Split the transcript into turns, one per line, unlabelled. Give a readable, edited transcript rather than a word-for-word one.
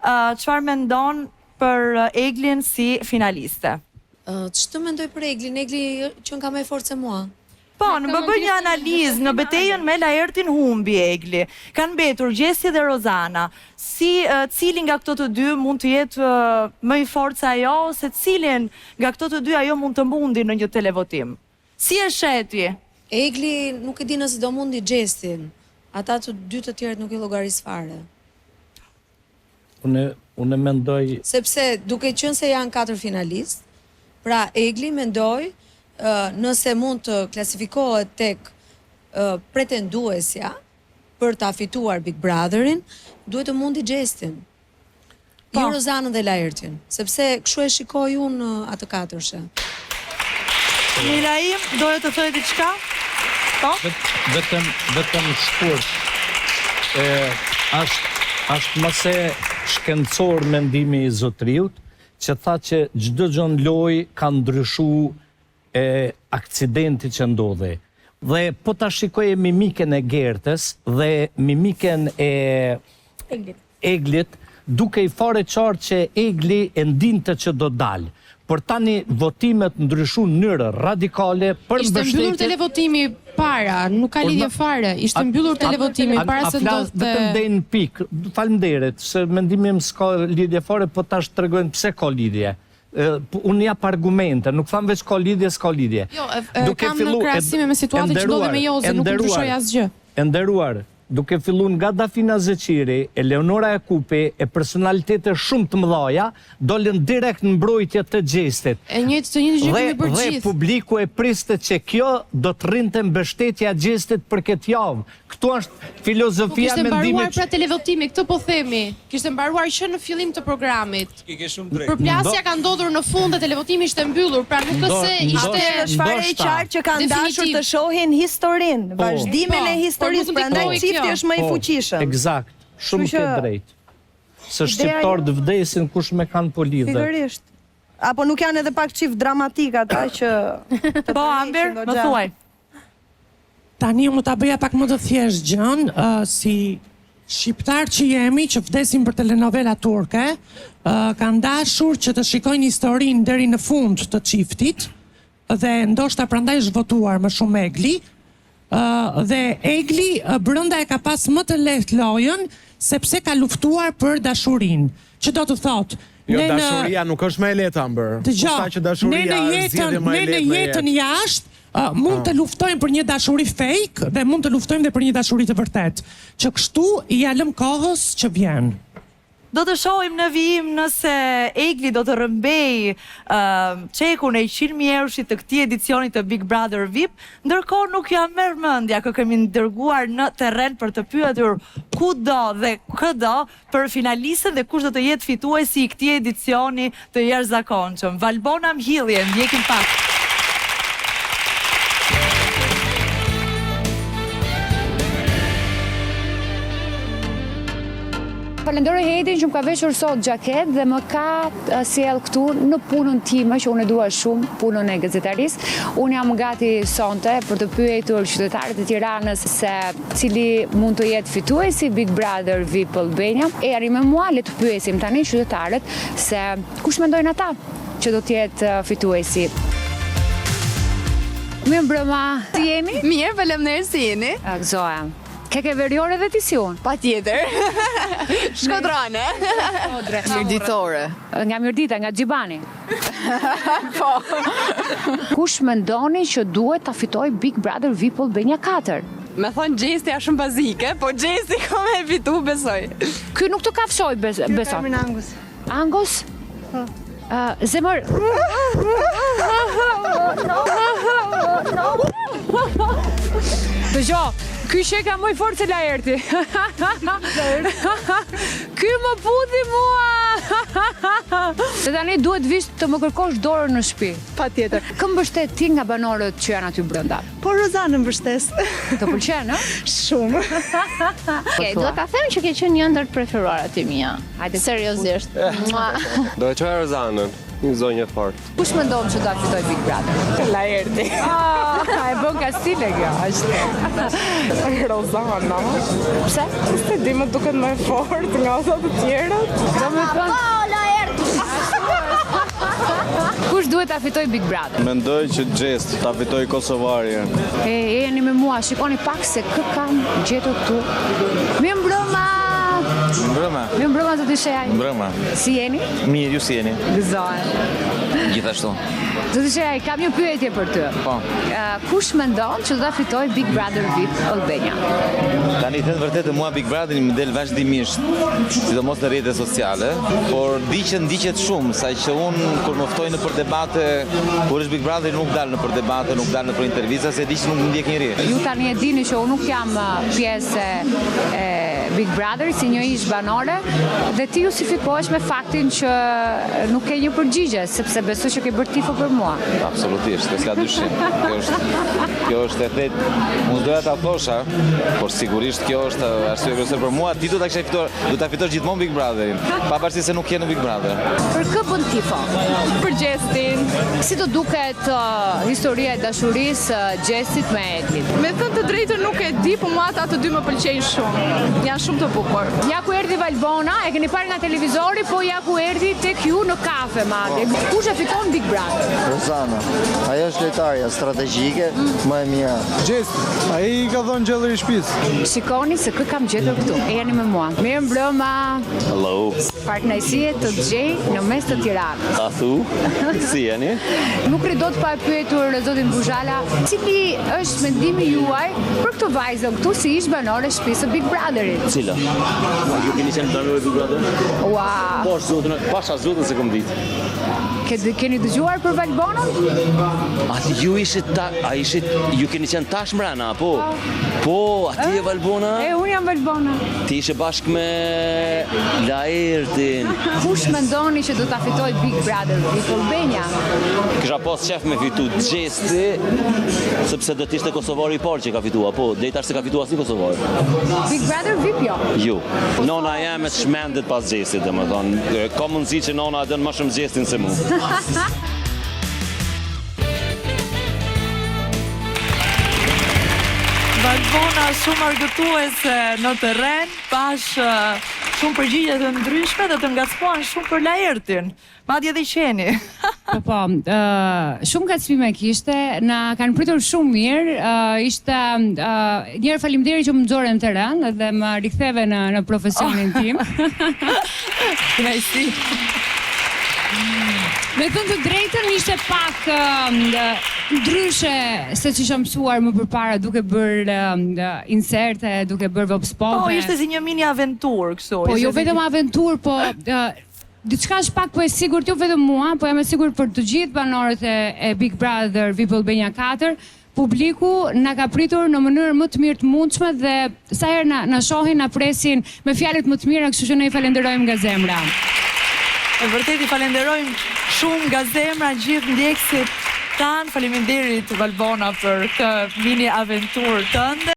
çfarë mendon për Eglin si finaliste?
Ç'të mendoj për Eglin? Egli që ka më fort se mua.
Po, në bë një analizë, në betejën me Laertin humbi Egli. Kanë mbetur Gjesi dhe Rozana. Cili nga këto të dy mund të jetë më i fortë se ajo, ose cilin nga këto të dy ajo mund të mundi në një televotim? Si e sheti?
Egli nuk e di nëse do mundi Gjesin. Ata të dy të tjerët nuk i llogaris fare.
Unë mendoj...
Sepse duke qenë se janë 4 finalistë, pra Egli mendoj nëse mund të klasifikohet tek pretenduesja për ta fituar Big Brotherin, duhet të mundi Gjestin. Jo Rozanën dhe Laertin, sepse kështu e shikoj unë atë 4-shë.
Miraim, doje të thojë diçka? Po?
Vetëm shkurt. Është mëse shkencor mendimi i Zotriut, që tha që çdo gjë në lojë ka ndryshu aksidenti që ndodhe. Dhe po ta shikoje mimiken e Gertës dhe mimiken e Eglit, duke i fare qartë që Egli e ndinte që do dalë. Por tani votimet ndryshu në mënyrë radikale për mbështetje.
Ishte mbyllur televotimi para, nuk ka lidhje fare. Ishte mbyllur televotimi para se ndodhte.
Vetëm deri në pikë. Faleminderit, se mendimi im s'ka lidhje fare, po tash tregojnë pse ka lidhje. Unë jap argumente, nuk tham veç ka lidhje, s'ka lidhje.
Jo, kam në krahasime me situatën që ndodhe me Jozë, nuk ndryshoj asgjë.
E nderuar, duke filluar nga Dafina Zeqiri, Eleonora Jakupi, e personalitete shumë të mëdhaja, dolën direkt në mbrojtje të Gjestit.
E njëjtë gjë kemi për gjithë.
Dhe publiku e priste që kjo do të rrinte mbështetja Gjestit për këtë javë. Këtu është filozofia mendimit.
Kishte mbaruar pra televotimi, këtë po themi. Kishte mbaruar që në fillim të programit. Përplasja ka ndodhur në fund dhe televotimi ishte mbyllur, pra nuk se ishte
çfarë i qartë që kanë dashur të shohin historinë, vazhdimin e historisë, prandaj çifti është më i fuqishëm.
Eksakt, shumë ke drejt. Se shqiptarët vdesin kush me kanë po lidhe.
Pikërisht. Apo nuk janë edhe pak çift dramatik ata që
Po Amber, më thuaj.
Tani unë ta bëja pak më të thjesht gjën, si shqiptar që jemi, që vdesim për telenovela turke, kanë dashur që të shikojnë historinë deri në fund të çiftit, dhe ndoshta prandaj është votuar më shumë Egli, dhe Egli brenda e ka pas më të lehtë lojën, sepse ka luftuar për dashurinë. Që do të thotë,
jo, dashuria nuk është më e lehtë, Amber.
Ne në jetën jashtë mund të luftojmë për një dashuri fake dhe mund të luftojmë dhe për një dashuri të vërtet. Që kështu i lëm kohës që vjen.
Do të shohim në vijim nëse Egli do të rëmbej çekun e 100.000 euroshit të këtij edicioni të Big Brother VIP, ndërkohë nuk jam merr mendja kë kemi dërguar në terren për të pyetur kudo dhe këdo për finalistët dhe kush do të jetë fituesi i këtij edicioni të jashtëzakonshëm. Valbona Mhillje, ndjekim pak.
Falenderoj Hedin që më ka veshur sot xhaket dhe më ka sjell këtu në punën time që unë e dua shumë, punën e gazetarisë. Unë jam gati sonte për të pyetur qytetarët e Tiranës se cili mund të jetë fituesi Big Brother VIP Albania. E arri me mua, le të pyesim tani qytetarët se kush mendojnë ata që do të jetë fituesi. Mirë mbrëma. Si jeni?
Mirë, faleminderit si jeni.
Gëzohem. Ke veriore dhe ti si unë?
Pa tjetër. Shkodrane. Mirditore.
Nga Mirdita, nga Gjibani.
Po.
Kush mendoni që duhet ta fitoj Big Brother VIP Albania 4?
Me thonë Gjesti a shumë bazike, po Gjesti ka me fitu, besoj.
Ky nuk të kafshoj, besoj.
Angus.
Angus? Zemër... Dëgjo, ky sheka më i fortë se Laerti. Ky më puthi mua. Se tani duhet vish të më kërkosh dorën në shtëpi.
Patjetër.
Kë mbështet ti nga banorët që janë aty brenda?
Po Rozanën mbështes.
Të pëlqen, ë?
Shumë.
Okej, duhet ta them që ke qenë një ndër preferuarat e mia. Hajde seriozisht.
Do e çoja Rozanën. Një zonjë fort.
Kush mendon që do ta fitoj Big Brother?
Laerti.
E bën kastile kjo,
Rozana.
Pse?
Se di më duket më fort nga ata të tjerët.
Do me duhet ta fitoj Big Brother?
Mendoj që Gjest ta fitoj Kosovarjen.
Jeni me mua, shikoni pak se kë kam gjetur këtu. Mirë mbrëma!
Mbrëma.
Mirë mbrëma të të shejaj.
Mbrëma.
Si jeni?
Mirë, ju si jeni?
Gëzohen.
Gjithashtu.
Të të shejaj, kam një pyetje për ty.
Po.
Kush mendon që do ta fitoj Big Brother VIP Albania?
Tani thënë vërtetë mua Big Brother më del vazhdimisht, sidomos në rrjetet sociale, por ndiqet shumë, saqë unë kur më ftojnë për debate, kur është Big Brother nuk dal në për debate, nuk dal në për intervista, se di që nuk ndjek njëri.
Ju tani e dini që unë nuk jam pjesë e Big Brother, si një ish banore, dhe ti justifikohesh me faktin që nuk ke një përgjigje, sepse besoj që ke bërë tifo për mua.
Absolutisht, s'ka dyshim. Kjo është e thënë, unë doja ta thosha, por sigurisht kjo është arsye kryesore për mua, ti do ta fitosh gjithmonë Big Brotherin, pavarësisht se nuk je në Big Brother.
Për kë bën tifo?
Për Gjestin.
Si të duket historia e dashurisë Gjestit me Eglin?
Me thënë të drejtën nuk e di, po mua ata të dy më pëlqejnë shumë. Janë shumë të bukur.
Ja ku erdhi Valbona, e keni parë nga televizori, po ja ku erdhi tek ju në kafe madje. Kush e fiton Big Brother?
Rozana. Ajo është lojtarja strategjike, më e mira.
Gjest, ai ka dhënë gjellëri i shtëpisë.
Shikoni se kë kam gjetur këtu. E jeni me mua. Mirë mbrëma.
Hello.
Partnerësie të gjej në mes të Tiranës.
A thu? Si jeni?
Nuk ridot pa e pyetur zotin Buzhala, cili është mendimi juaj për këtë vajzën këtu si ish banore shtëpisë së Big Brotherit?
Cila? Ju keni qenë banor Big Brother?
Ua.
Po, pasha zotën se kom ditë.
Keni dëgjuar për Valbonën?
Ju keni qenë tash mbrana, po? Po, ati e Valbona?
Unë jam Valbona.
Ti ishe bashkë me Laertin.
Kush mendoni që do ta fitoj Big Brother VIP Albania?
Kisha pas qef me fitu Gjesti, sepse do t'ishte Kosovari i parë që ka fitua, po, dhe i tash se ka fitua si Kosovari.
Big Brother VIP jo?
Jo. Nona jam e të shmendet pas Gjestit, dhe më thonë. Ka mundësi që nona e dënë më shumë Gjestin se mu.
Valbona shumë argëtuese në terren, pash shumë përgjigje të ndryshme dhe të ngacmuan shumë për Laertin. Madje dhe qeni.
Po, shumë ngacmime kishte, na kanë pritur shumë mirë, ishte njerë faleminderit që më nxorën në terren dhe më riktheve në profesionin tim.
Kënaqësi.
Me thënë të drejtën ishte pak ndryshe se që isha mësuar më përpara duke bërë inserte, duke bërë vopspove.
Po, ishte si një mini aventur, kështu.
Po, jo vetëm aventur, po diçka është pak po e sigurt, jo vetëm mua, po jam e sigurt për të gjithë banorët e Big Brother VIP Albania 4, publiku na ka pritur në mënyrë më të mirë të mundshme dhe sa herë na shohin, na presin me fjalët më të mira, kështu që ne i falenderojmë nga zemra.
E vërtet i falenderojmë shumë nga zemra gjithë ndjekësit tanë. Faleminderit Valbona për këtë mini aventurë tënde.